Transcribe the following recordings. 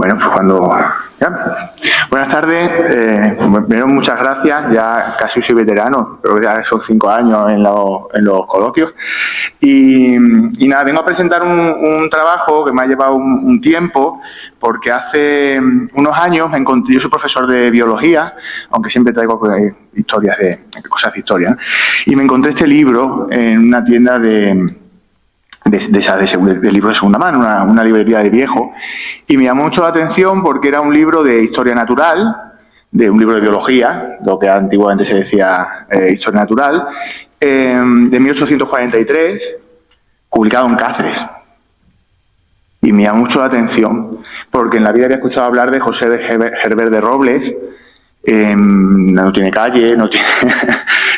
Bueno, pues cuando... Ya. Buenas tardes, primero muchas gracias, ya casi soy veterano, creo que ya son 5 años en los coloquios. Y nada, vengo a presentar un trabajo que me ha llevado un tiempo, porque hace unos años me encontré, yo soy profesor de biología, aunque siempre traigo historias cosas de historia, ¿no? Y me encontré este libro en una tienda de libros de segunda mano, una librería de viejo, y me llamó mucho la atención porque era un libro de historia natural, de un libro de biología, lo que antiguamente se decía historia natural, de 1843, publicado en Cáceres. Y me llamó mucho la atención porque en la vida había escuchado hablar de José de Herbert de Robles. No tiene calle, no es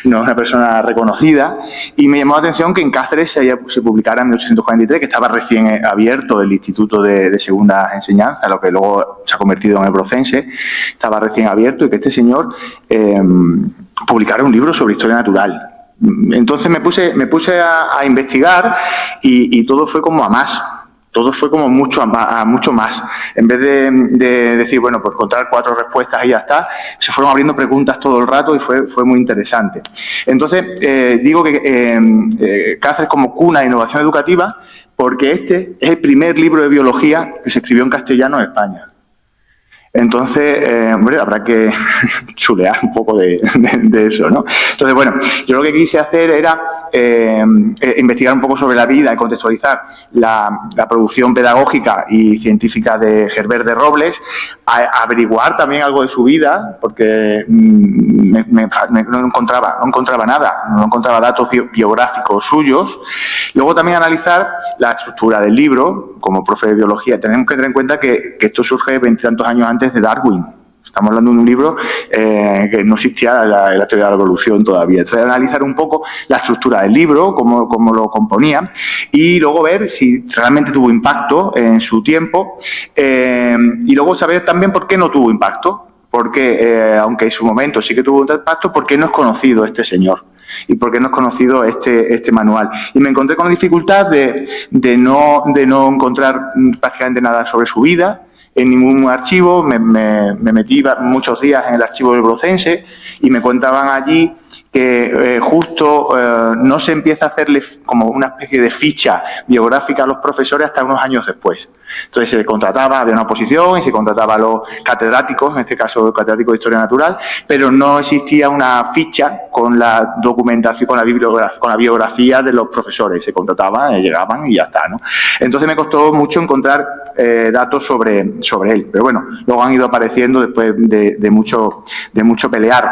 una persona reconocida, y me llamó la atención que en Cáceres se publicara en 1843, que estaba recién abierto el Instituto de Segunda Enseñanza, lo que luego se ha convertido en el Brocense, estaba recién abierto, y que este señor publicara un libro sobre historia natural. Entonces me puse a investigar y todo fue como a más. Todo fue como mucho más. En vez de decir, bueno, pues encontrar 4 respuestas y ya está, se fueron abriendo preguntas todo el rato y fue muy interesante. Entonces, digo que Cáceres como cuna de innovación educativa, porque este es el primer libro de biología que se escribió en castellano en España. Entonces, hombre, habrá que chulear un poco de eso, ¿no? Entonces, bueno, yo lo que quise hacer era investigar un poco sobre la vida y contextualizar la producción pedagógica y científica de Herbert de Robles, averiguar también algo de su vida, porque no encontraba nada, no encontraba datos biográficos suyos. Luego también analizar la estructura del libro. Como profe de biología, tenemos que tener en cuenta que esto surge 20 y tantos años antes de Darwin. Estamos hablando de un libro que no existía la teoría de la evolución todavía. Entonces, analizar un poco la estructura del libro, cómo lo componía, y luego ver si realmente tuvo impacto en su tiempo, y luego saber también por qué no tuvo impacto, porque aunque en su momento sí que tuvo un impacto, ¿por qué no es conocido este señor? ¿Y por qué no es conocido este manual? Y me encontré con la dificultad de no encontrar prácticamente nada sobre su vida en ningún archivo. Me metí muchos días en el archivo del Brocense y me contaban allí que justo no se empieza a hacerle como una especie de ficha biográfica a los profesores hasta unos años después. Entonces se contrataba, había una oposición y se contrataba a los catedráticos, en este caso el catedrático de Historia Natural, pero no existía una ficha con la documentación, con la biografía de los profesores. Se contrataban, llegaban y ya está, ¿no? Entonces me costó mucho encontrar datos sobre él, pero bueno, luego han ido apareciendo después de mucho pelear.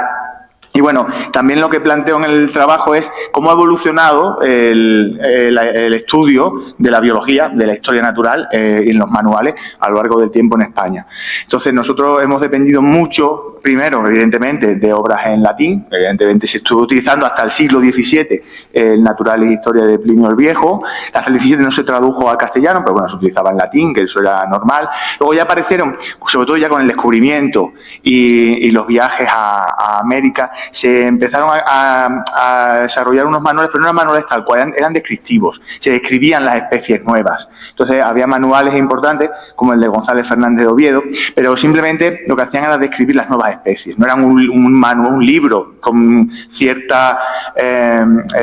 Y bueno, también lo que planteo en el trabajo es cómo ha evolucionado el estudio de la biología, de la historia natural en los manuales a lo largo del tiempo en España. Entonces nosotros hemos dependido mucho, primero, evidentemente, de obras en latín. Evidentemente se estuvo utilizando hasta el siglo XVII el Naturales e Historia de Plinio el Viejo. Hasta el XVII no se tradujo al castellano, pero bueno, se utilizaba en latín, que eso era normal. Luego ya aparecieron, sobre todo ya con el descubrimiento y los viajes a América, se empezaron a desarrollar unos manuales, pero no eran manuales tal cual, eran descriptivos, se describían las especies nuevas. Entonces había manuales importantes, como el de González Fernández de Oviedo, pero simplemente lo que hacían era describir las nuevas especies, no eran un libro con cierta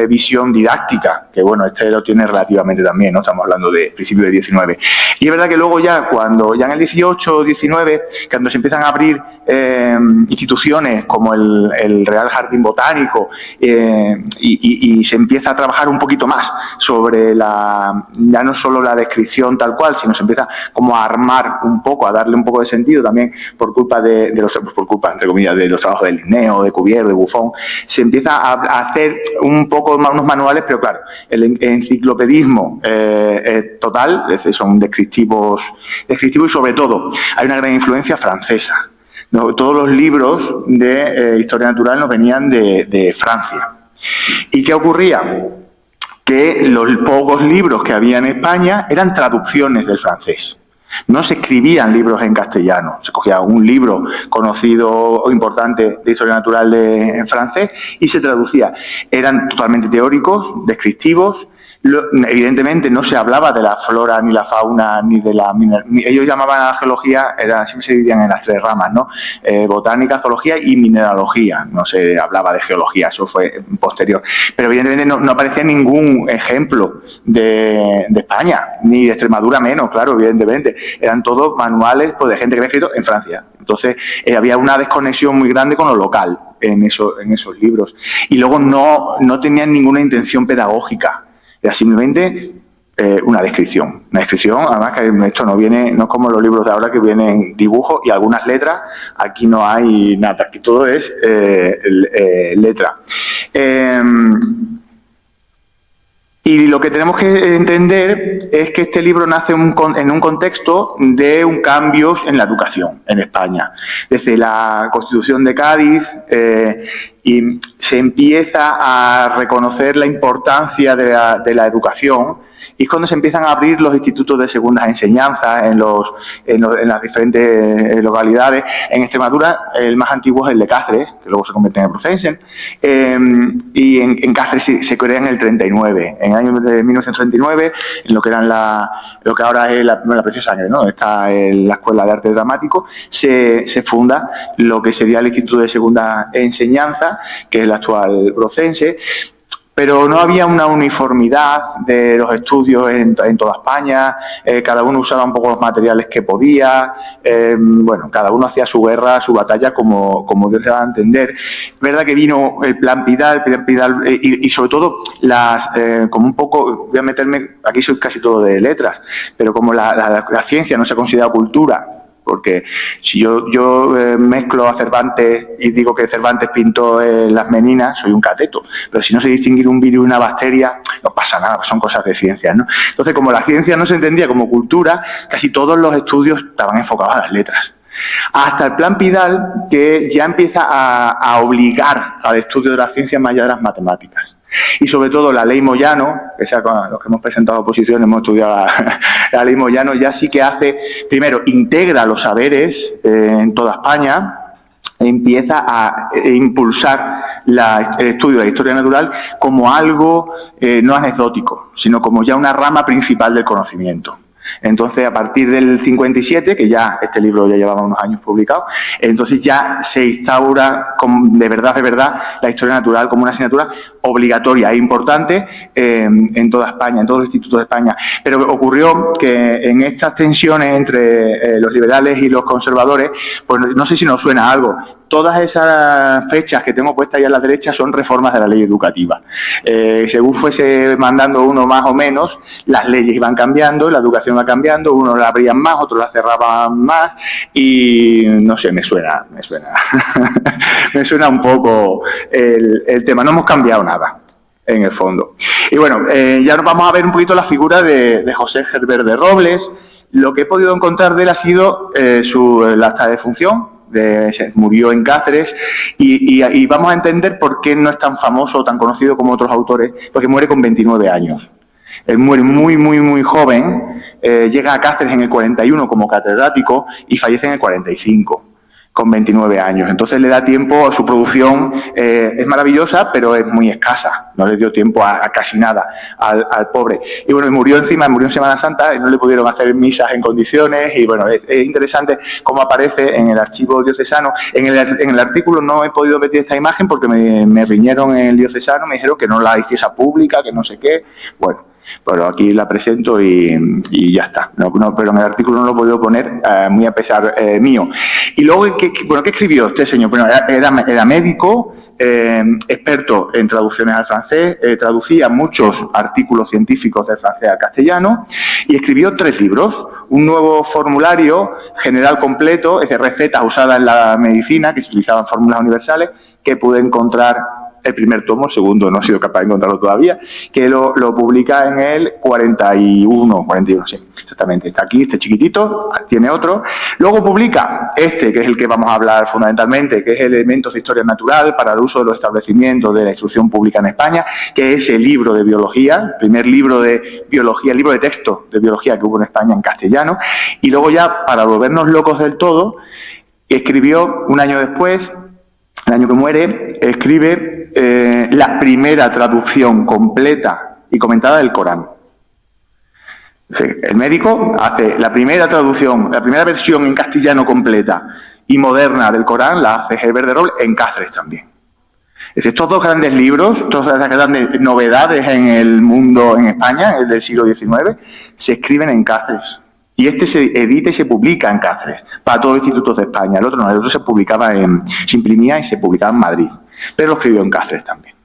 visión didáctica, que bueno, este lo tiene relativamente también, ¿no? Estamos hablando de principios del XIX. Y es verdad que luego ya en el XVIII, XIX, cuando se empiezan a abrir instituciones como el Real Jardín Botánico y se empieza a trabajar un poquito más sobre ya no solo la descripción tal cual, sino se empieza como a armar un poco, a darle un poco de sentido también por culpa entre comillas, de los trabajos de Linneo, de Cuvier, de Buffon. Se empieza a hacer un poco unos manuales, pero claro, el enciclopedismo total, es decir, son descriptivos y sobre todo hay una gran influencia francesa. No, todos los libros de historia natural nos venían de Francia. ¿Y qué ocurría? Que los pocos libros que había en España eran traducciones del francés. No se escribían libros en castellano. Se cogía un libro conocido o importante de historia natural en francés y se traducía. Eran totalmente teóricos, descriptivos, Evidentemente no se hablaba de la flora, ni la fauna, ni de la ellos llamaban a la geología, siempre se dividían en las tres ramas, ¿no? Botánica, zoología y mineralogía. No se hablaba de geología, eso fue posterior. Pero evidentemente no aparecía ningún ejemplo de España, ni de Extremadura menos, claro, evidentemente. Eran todos manuales pues, de gente que había escrito en Francia. Entonces había una desconexión muy grande con lo local en esos libros. Y luego no tenían ninguna intención pedagógica. Era simplemente una descripción. Una descripción, además que esto no es como los libros de ahora que vienen dibujos y algunas letras. Aquí no hay nada, aquí todo es letra. Y lo que tenemos que entender es que este libro nace en un contexto de un cambio en la educación en España. Desde la Constitución de Cádiz y se empieza a reconocer la importancia de la educación, y es cuando se empiezan a abrir los institutos de segundas enseñanzas en las diferentes localidades. En Extremadura, el más antiguo es el de Cáceres, que luego se convierte en el Procense, y en Cáceres se crea en el 39, en el año de 1939, en lo que ahora es la Preciosa Sangre, ¿no? Está en la Escuela de Arte Dramático, se funda lo que sería el Instituto de Segunda Enseñanza, que es el actual Procense. Pero no había una uniformidad de los estudios en toda España, cada uno usaba un poco los materiales que podía, cada uno hacía su guerra, su batalla como Dios le daba a entender. Es verdad que vino el Plan Pidal, y sobre todo como un poco, voy a meterme, aquí soy casi todo de letras, pero como la ciencia no se considera cultura, porque si yo mezclo a Cervantes y digo que Cervantes pintó las Meninas, soy un cateto. Pero si no sé distinguir un virus y una bacteria, no pasa nada, son cosas de ciencia, ¿no? Entonces, como la ciencia no se entendía como cultura, casi todos los estudios estaban enfocados a las letras. Hasta el Plan Pidal, que ya empieza a obligar al estudio de las ciencias más allá de las matemáticas. Y sobre todo la ley Moyano, que sea con los que hemos presentado oposición, hemos estudiado la ley Moyano, ya sí que primero, integra los saberes en toda España, empieza a impulsar el estudio de la historia natural como algo no anecdótico, sino como ya una rama principal del conocimiento. Entonces, a partir del 57, que ya este libro ya llevaba unos años publicado, entonces ya se instaura de verdad la historia natural como una asignatura obligatoria e importante en toda España, en todos los institutos de España. Pero ocurrió que en estas tensiones entre los liberales y los conservadores, pues no sé si nos suena algo. Todas esas fechas que tengo puestas ahí a la derecha son reformas de la ley educativa. Según fuese mandando uno más o menos, las leyes iban cambiando, la educación va cambiando, unos la abrían más, otros la cerraban más, y no sé, me suena me suena un poco el tema. No hemos cambiado nada, en el fondo. Y bueno, ya nos vamos a ver un poquito la figura de José Herbert de Robles. Lo que he podido encontrar de él ha sido la acta de defunción. Murió en Cáceres y vamos a entender por qué no es tan famoso o tan conocido como otros autores, porque muere con 29 años. Él muere muy joven, llega a Cáceres en el 41 como catedrático y fallece en el 45. Con 29 años. Entonces le da tiempo, su producción es maravillosa, pero es muy escasa. No le dio tiempo a casi nada al pobre. Y bueno, murió en Semana Santa y no le pudieron hacer misas en condiciones. Y bueno, es interesante cómo aparece en el archivo diocesano. En el artículo no he podido meter esta imagen porque me riñeron en el diocesano, me dijeron que no la hiciese pública, que no sé qué. Bueno, pero aquí la presento y ya está. Pero en el artículo no lo he podido poner, muy a pesar mío. Y luego, ¿qué escribió este señor? Bueno, era médico, experto en traducciones al francés, traducía muchos artículos científicos del francés al castellano y escribió 3 libros. Un nuevo formulario general completo, es de recetas usadas en la medicina, que se utilizaban fórmulas universales, que pude encontrar el primer tomo, el segundo no he sido capaz de encontrarlo todavía, que lo publica en el 41, sí, exactamente. Está aquí, este chiquitito, tiene otro. Luego publica este, que es el que vamos a hablar fundamentalmente, que es Elementos de Historia Natural para el uso de los establecimientos de la instrucción pública en España, que es el libro de biología, el primer libro de biología, el libro de texto de biología que hubo en España en castellano. Y luego ya, para volvernos locos del todo, escribió un año después, el año que muere, escribe la primera traducción completa y comentada del Corán. El médico hace la primera traducción, la primera versión en castellano completa y moderna del Corán, la hace Herbert de Robles en Cáceres también. Es decir, estos dos grandes libros, todas las grandes novedades en el mundo en España, el del siglo XIX, se escriben en Cáceres. Y este se edita y se publica en Cáceres, para todos los institutos de España. El otro no, el otro se imprimía y se publicaba en Madrid, pero lo escribió en Cáceres también.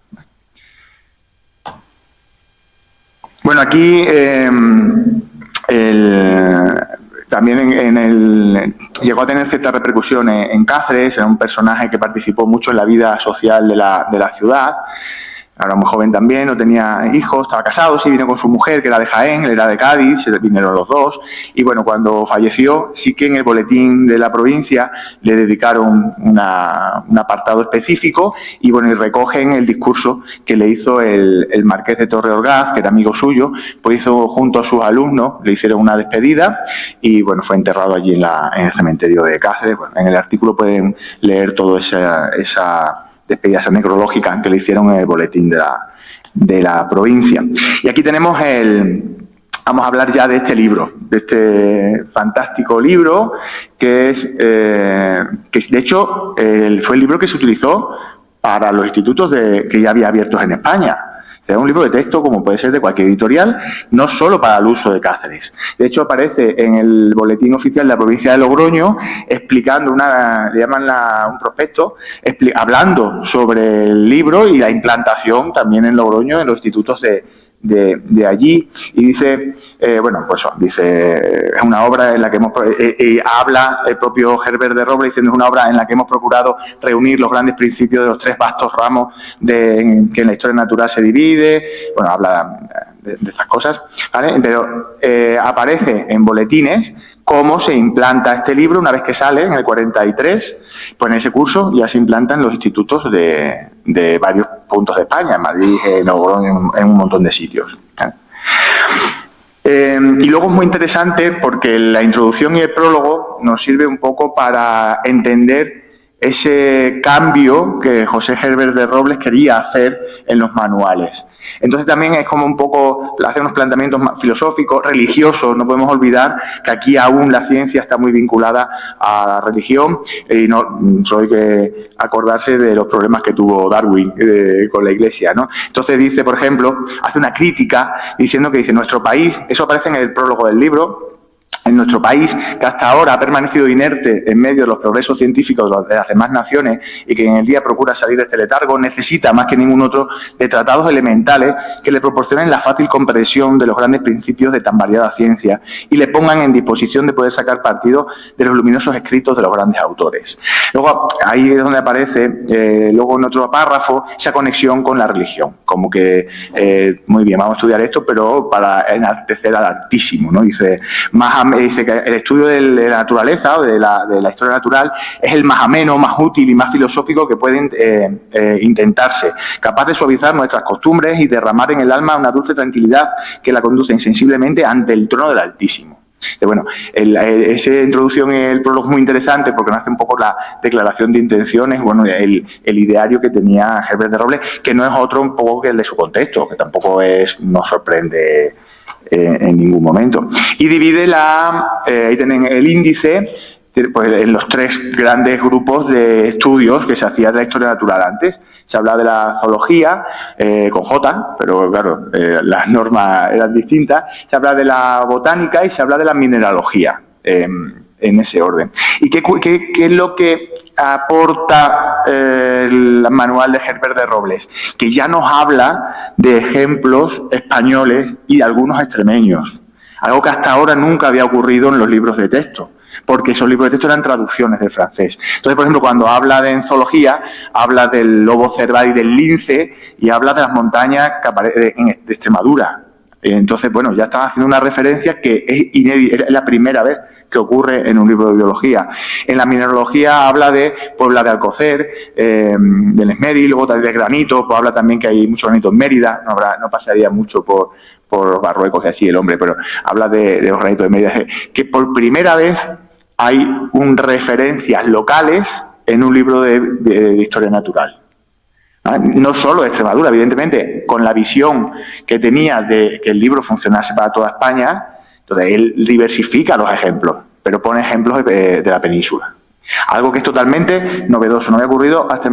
Bueno, aquí también llegó a tener cierta repercusión en Cáceres, era un personaje que participó mucho en la vida social de la ciudad. Era muy joven también, no tenía hijos, estaba casado, sí, vino con su mujer, que era de Jaén, él era de Cádiz, se vinieron los dos, y bueno, cuando falleció, sí que en el boletín de la provincia le dedicaron un apartado específico, y bueno, y recogen el discurso que le hizo el marqués de Torre Orgaz, que era amigo suyo, pues hizo junto a sus alumnos, le hicieron una despedida, y bueno, fue enterrado allí en el cementerio de Cáceres. Bueno, en el artículo pueden leer toda esa despedida necrológica que le hicieron en el boletín de la provincia. Y aquí tenemos vamos a hablar ya de este libro, de este fantástico libro, que de hecho fue el libro que se utilizó para los institutos que ya había abiertos en España. Es un libro de texto, como puede ser de cualquier editorial, no solo para el uso de Cáceres. De hecho, aparece en el boletín oficial de la provincia de Logroño explicando le llaman un prospecto, hablando sobre el libro y la implantación también en Logroño, en los institutos de allí, y dice, es una obra en la que habla el propio Herbert de Robles diciendo, es una obra en la que hemos procurado reunir los grandes principios de los tres vastos ramos que en la historia natural se divide. Bueno, habla de estas cosas, ¿vale? Pero aparece en boletines cómo se implanta este libro una vez que sale en el 43, pues en ese curso ya se implantan los institutos de varios puntos de España, en Madrid, en Logroño, en un montón de sitios. Y luego es muy interesante porque la introducción y el prólogo nos sirve un poco para entender ese cambio que José Herbert de Robles quería hacer en los manuales. Entonces también es como un poco, hace unos planteamientos más filosóficos, religiosos. No podemos olvidar que aquí aún la ciencia está muy vinculada a la religión y no hay que acordarse de los problemas que tuvo Darwin con la Iglesia, ¿no? Entonces dice, por ejemplo, hace una crítica diciendo que nuestro país, eso aparece en el prólogo del libro, en nuestro país, que hasta ahora ha permanecido inerte en medio de los progresos científicos de las demás naciones y que en el día procura salir de este letargo, necesita más que ningún otro de tratados elementales que le proporcionen la fácil comprensión de los grandes principios de tan variada ciencia y le pongan en disposición de poder sacar partido de los luminosos escritos de los grandes autores. Luego, ahí es donde aparece, luego en otro párrafo, esa conexión con la religión, como que, muy bien, vamos a estudiar esto, pero para enaltecer al Altísimo, ¿no? Dice que el estudio de la naturaleza o de la historia natural es el más ameno, más útil y más filosófico que puede intentarse, capaz de suavizar nuestras costumbres y derramar en el alma una dulce tranquilidad que la conduce insensiblemente ante el trono del Altísimo. Bueno, esa introducción en el prólogo es muy interesante porque nos hace un poco la declaración de intenciones, bueno, el ideario que tenía Herbert de Robles, que no es otro un poco que el de su contexto, que tampoco nos sorprende en ningún momento. Y divide ahí tienen el índice, pues, en los tres grandes grupos de estudios que se hacía de la historia natural antes. Se habla de la zoología, con J, pero claro, las normas eran distintas. Se habla de la botánica y se habla de la mineralogía, en ese orden. ¿Y qué es lo que aporta el manual de Herbert de Robles? Que ya nos habla de ejemplos españoles y de algunos extremeños. Algo que hasta ahora nunca había ocurrido en los libros de texto, porque esos libros de texto eran traducciones del francés. Entonces, por ejemplo, cuando habla de zoología, habla del lobo cerval y del lince, y habla de las montañas que aparecen de Extremadura. Entonces, bueno, ya están haciendo una referencia que es inédita, es la primera vez que ocurre en un libro de biología. En la mineralogía habla de Puebla de Alcocer, del Esmeril, luego de granito, pues habla también que hay mucho granito en Mérida, no pasaría mucho por Marruecos y así el hombre, pero habla de los granitos de Mérida, que por primera vez hay referencias locales en un libro de historia natural. No solo Extremadura, evidentemente, con la visión que tenía de que el libro funcionase para toda España, entonces él diversifica los ejemplos, pero pone ejemplos de la península. Algo que es totalmente novedoso, no había ocurrido hasta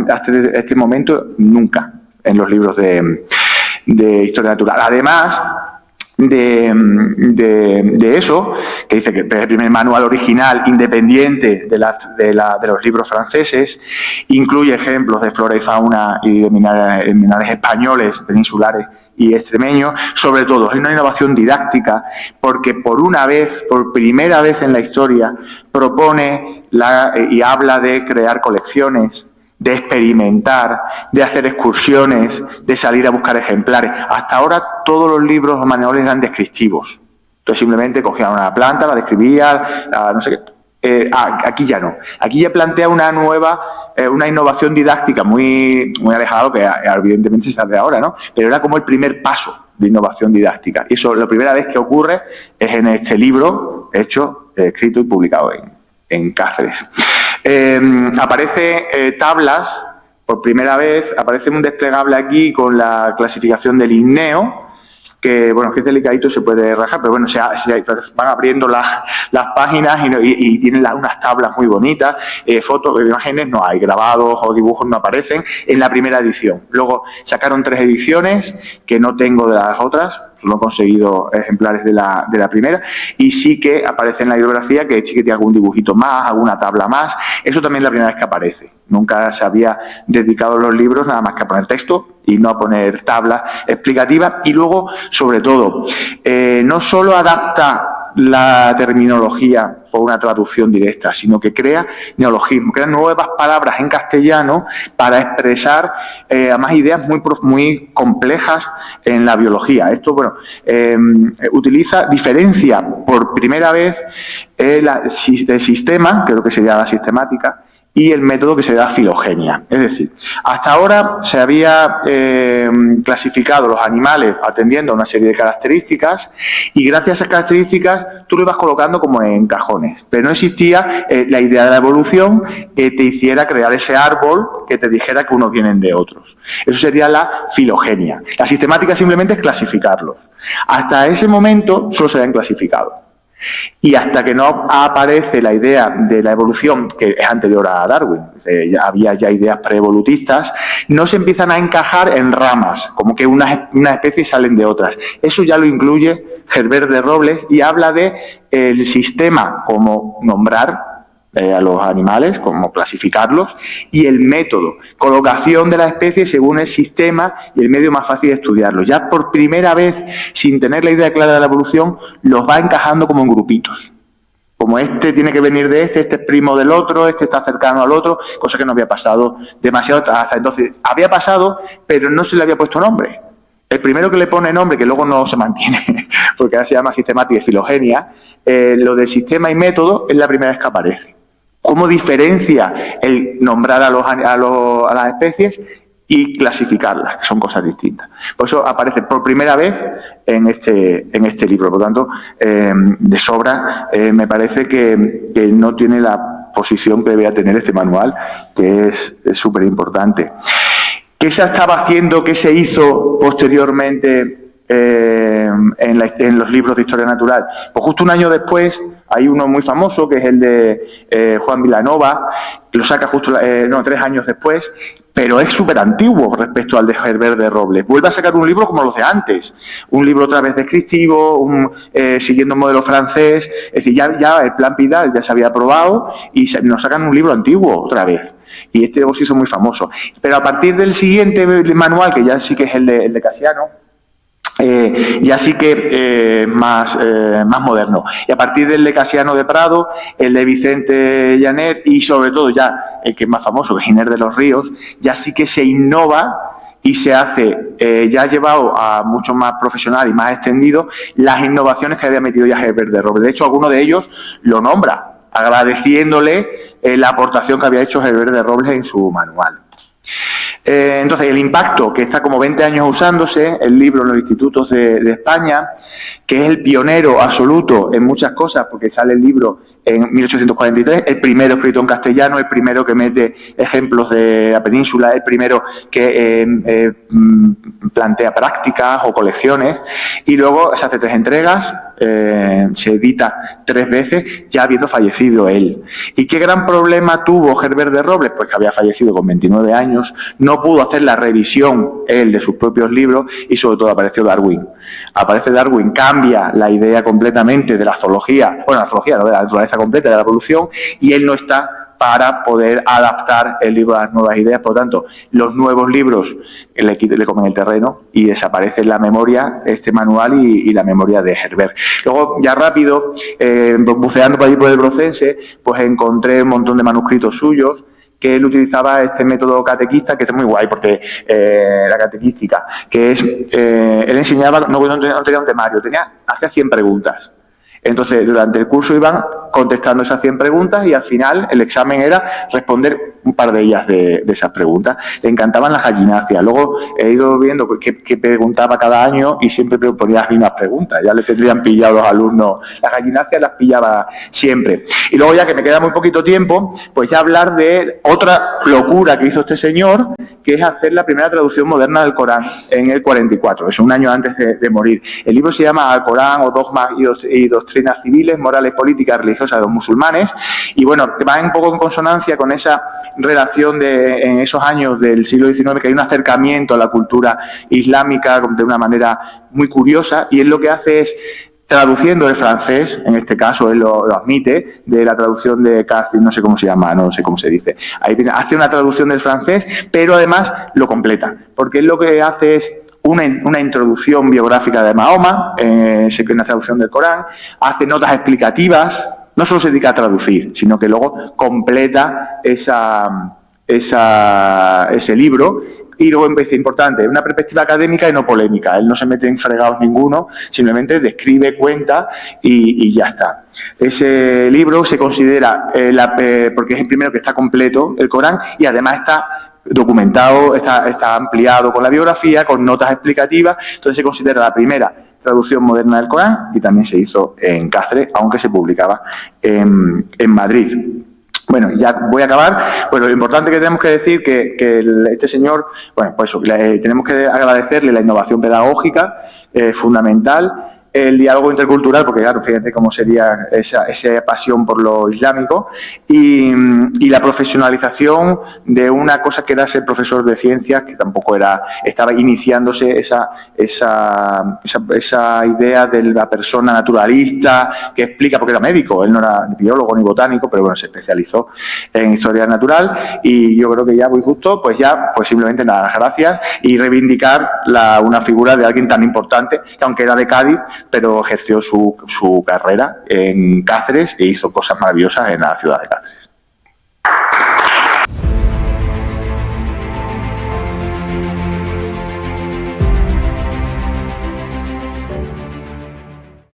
este momento nunca en los libros de historia natural. Además de eso, que dice que es el primer manual original independiente de los libros franceses, incluye ejemplos de flora y fauna y de minerales españoles, peninsulares y extremeños. Sobre todo, es una innovación didáctica porque por primera vez en la historia, propone y habla de crear colecciones, de experimentar, de hacer excursiones, de salir a buscar ejemplares. Hasta ahora todos los libros o manuales eran descriptivos. Entonces simplemente cogían una planta, la describían, no sé qué. Aquí ya no. Aquí ya plantea una innovación didáctica muy alejada, que evidentemente se hace ahora, ¿no? Pero era como el primer paso de innovación didáctica. Y eso, la primera vez que ocurre es en este libro escrito y publicado en Cáceres. Aparece tablas, por primera vez, aparece un desplegable aquí con la clasificación del Linneo, que, bueno, que es delicadito, se puede rajar, pero bueno, van abriendo las páginas y tienen unas tablas muy bonitas, fotos, imágenes no hay, grabados o dibujos no aparecen en la primera edición. Luego sacaron 3 ediciones, que no tengo de las otras, no he conseguido ejemplares de la primera, y sí que aparece en la bibliografía que sí que tiene algún dibujito más, alguna tabla más. Eso también es la primera vez que aparece. Nunca se había dedicado los libros nada más que a poner texto y no a poner tablas explicativas. Y luego, sobre todo, no solo adapta la terminología por una traducción directa, sino que crea neologismos, crea nuevas palabras en castellano para expresar además ideas muy complejas en la biología. Esto, bueno, diferencia por primera vez el sistema, que es lo que sería la sistemática, y el método que se da filogenia. Es decir, hasta ahora se había clasificado los animales atendiendo a una serie de características y gracias a esas características tú lo ibas colocando como en cajones. Pero no existía la idea de la evolución que te hiciera crear ese árbol que te dijera que unos vienen de otros. Eso sería la filogenia. La sistemática simplemente es clasificarlos. Hasta ese momento solo se habían clasificado. Y hasta que no aparece la idea de la evolución, que es anterior a Darwin, había ya ideas preevolutistas, no se empiezan a encajar en ramas, como que unas especies salen de otras. Eso ya lo incluye Herbert de Robles y habla de el sistema, como nombrar a los animales, como clasificarlos, y el método, colocación de la especie según el sistema y el medio más fácil de estudiarlos. Ya por primera vez, sin tener la idea clara de la evolución, los va encajando como en grupitos. Como este tiene que venir de este es primo del otro, este está cercano al otro, cosa que no había pasado demasiado hasta entonces. Había pasado, pero no se le había puesto nombre. El primero que le pone nombre, que luego no se mantiene, porque ahora se llama sistemática y filogenia, lo del sistema y método es la primera vez que aparece. ¿Cómo diferencia el nombrar a las especies y clasificarlas, que son cosas distintas? Por eso aparece por primera vez en este libro. Por lo tanto, de sobra, me parece que no tiene la posición que debía tener este manual, que es súper importante. ¿Qué se estaba haciendo, qué se hizo posteriormente en los libros de historia natural? Pues justo un año después hay uno muy famoso que es el de Juan Vilanova, que lo saca justo 3 años después, pero es súper antiguo respecto al de Herbert de Robles. Vuelve a sacar un libro como los de antes, un libro otra vez descriptivo, siguiendo un modelo francés. Es decir, ya el plan Pidal ya se había aprobado y nos sacan un libro antiguo otra vez. Y este luego se hizo muy famoso. Pero a partir del siguiente manual, que ya sí que es el de Casiano, ya sí que más moderno. Y a partir del de Casiano de Prado, el de Vicente Llaner y sobre todo ya el que es más famoso, que es Giner de los Ríos, ya sí que se innova y se hace, ya llevado a mucho más profesional y más extendido, las innovaciones que había metido ya Herbert de Robles. De hecho, alguno de ellos lo nombra, agradeciéndole la aportación que había hecho Herbert de Robles en su manual. Entonces, el impacto, que está como 20 años usándose, el libro en los institutos de España, que es el pionero absoluto en muchas cosas, porque sale el libro en 1843, el primero escrito en castellano, el primero que mete ejemplos de la península, el primero que plantea prácticas o colecciones, y luego se hace 3 entregas, se edita 3 veces, ya habiendo fallecido él. ¿Y qué gran problema tuvo Herbert de Robles? Pues que había fallecido con 29 años, no pudo hacer la revisión él de sus propios libros y sobre todo apareció Darwin. Aparece Darwin, cambia la idea completamente de la zoología, bueno, la zoología, no, de la naturaleza completa, de la evolución, y él no está para poder adaptar el libro a las nuevas ideas. Por lo tanto, los nuevos libros le comen el terreno y desaparece la memoria, este manual y la memoria de Herbert. Luego, ya rápido, buceando por allí por el Brocense, pues encontré un montón de manuscritos suyos, que él utilizaba este método catequista, que es muy guay, porque la catequística, que es, él enseñaba, no tenía un temario, hacía 100 preguntas. Entonces, durante el curso iban contestando esas 100 preguntas y al final el examen era responder un par de ellas de esas preguntas. Le encantaban las gallináceas. Luego he ido viendo qué preguntaba cada año y siempre ponía las mismas preguntas. Ya le tendrían pillado los alumnos. Las gallináceas las pillaba siempre. Y luego, ya que me queda muy poquito tiempo, pues ya hablar de otra locura que hizo este señor, que es hacer la primera traducción moderna del Corán en el 44. Es un año antes de morir. El libro se llama Al-Corán o Dogmas y Doctrinas Civiles, Morales, Políticas, Religiosas de los Musulmanes. Y bueno, va un poco en consonancia con esa relación en esos años del siglo XIX, que hay un acercamiento a la cultura islámica de una manera muy curiosa, y él lo que hace es, traduciendo el francés, en este caso él lo admite, de la traducción de Cathy, no sé cómo se llama, no sé cómo se dice, ahí hace una traducción del francés, pero además lo completa, porque él lo que hace es una introducción biográfica de Mahoma, en la traducción del Corán, hace notas explicativas, no solo se dedica a traducir, sino que luego completa ese libro. Y luego empieza, importante, una perspectiva académica y no polémica. Él no se mete en fregados ninguno, simplemente describe, cuenta y ya está. Ese libro se considera, porque es el primero que está completo, el Corán, y además está documentado, está ampliado con la biografía, con notas explicativas. Entonces se considera la primera traducción moderna del Corán, y también se hizo en Cáceres, aunque se publicaba en Madrid. Bueno, ya voy a acabar. Bueno, lo importante que tenemos que decir que este señor, bueno, pues tenemos que agradecerle la innovación pedagógica, fundamental, el diálogo intercultural, porque claro, fíjense cómo sería esa pasión por lo islámico, y la profesionalización de una cosa que era ser profesor de ciencias, que tampoco estaba iniciándose esa idea de la persona naturalista que explica, porque era médico, él no era ni biólogo ni botánico, pero bueno, se especializó en historia natural. Y yo creo que ya muy justo, pues simplemente nada, las gracias y reivindicar una figura de alguien tan importante, que aunque era de Cádiz, pero ejerció su carrera en Cáceres e hizo cosas maravillosas en la ciudad de Cáceres.